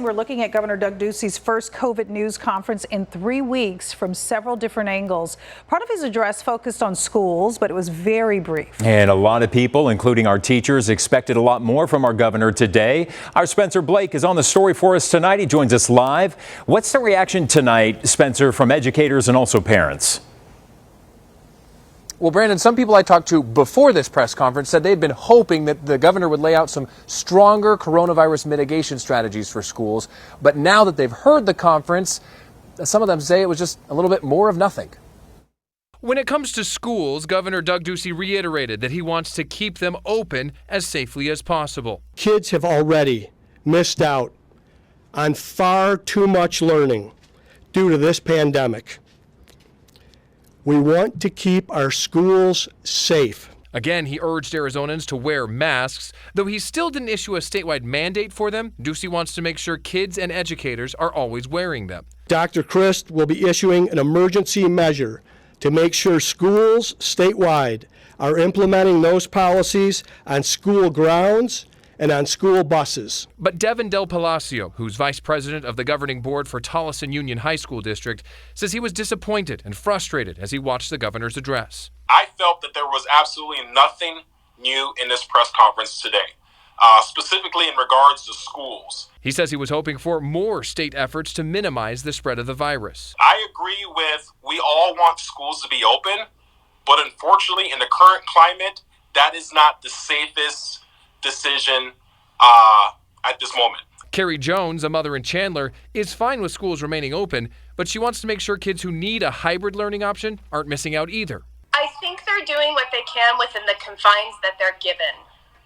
We're looking at Governor Doug Ducey's first COVID news conference in 3 weeks from several different angles. Part of his address focused on schools, but it was very brief. And a lot of people, including our teachers, expected a lot more from our governor today. Our Spencer Blake is on the story for us tonight. He joins us live. What's the reaction tonight, Spencer, from educators and also parents? Well, Brandon, some people I talked to before this press conference said they'd been hoping that the governor would lay out some stronger coronavirus mitigation strategies for schools. But now that they've heard the conference, some of them say it was just a little bit more of nothing. When it comes to schools, Governor Doug Ducey reiterated that he wants to keep them open as safely as possible. Kids have already missed out on far too much learning due to this pandemic. We want to keep our schools safe. Again, he urged Arizonans to wear masks. Though he still didn't issue a statewide mandate for them, Ducey wants to make sure kids and educators are always wearing them. Dr. Christ will be issuing an emergency measure to make sure schools statewide are implementing those policies on school grounds and on school buses. But Devin Del Palacio, who's vice president of the governing board for Tolleson Union High School District, says he was disappointed and frustrated as he watched the governor's address. I felt that there was absolutely nothing new in this press conference today, specifically in regards to schools. He says he was hoping for more state efforts to minimize the spread of the virus. I agree with we all want schools to be open, but unfortunately in the current climate, that is not the safest decision at this moment. Carrie Jones, a mother in Chandler, is fine with schools remaining open, but she wants to make sure kids who need a hybrid learning option aren't missing out either. I think they're doing what they can within the confines that they're given.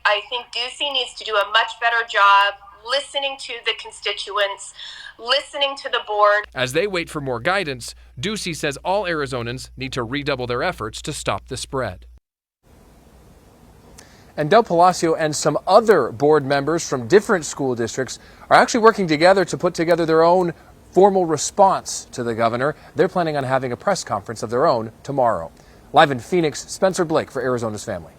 I think Ducey needs to do a much better job listening to the constituents, listening to the board. As they wait for more guidance, Ducey says all Arizonans need to redouble their efforts to stop the spread. And Del Palacio and some other board members from different school districts are actually working together to put together their own formal response to the governor. They're planning on having a press conference of their own tomorrow. Live in Phoenix, Spencer Blake for Arizona's Family.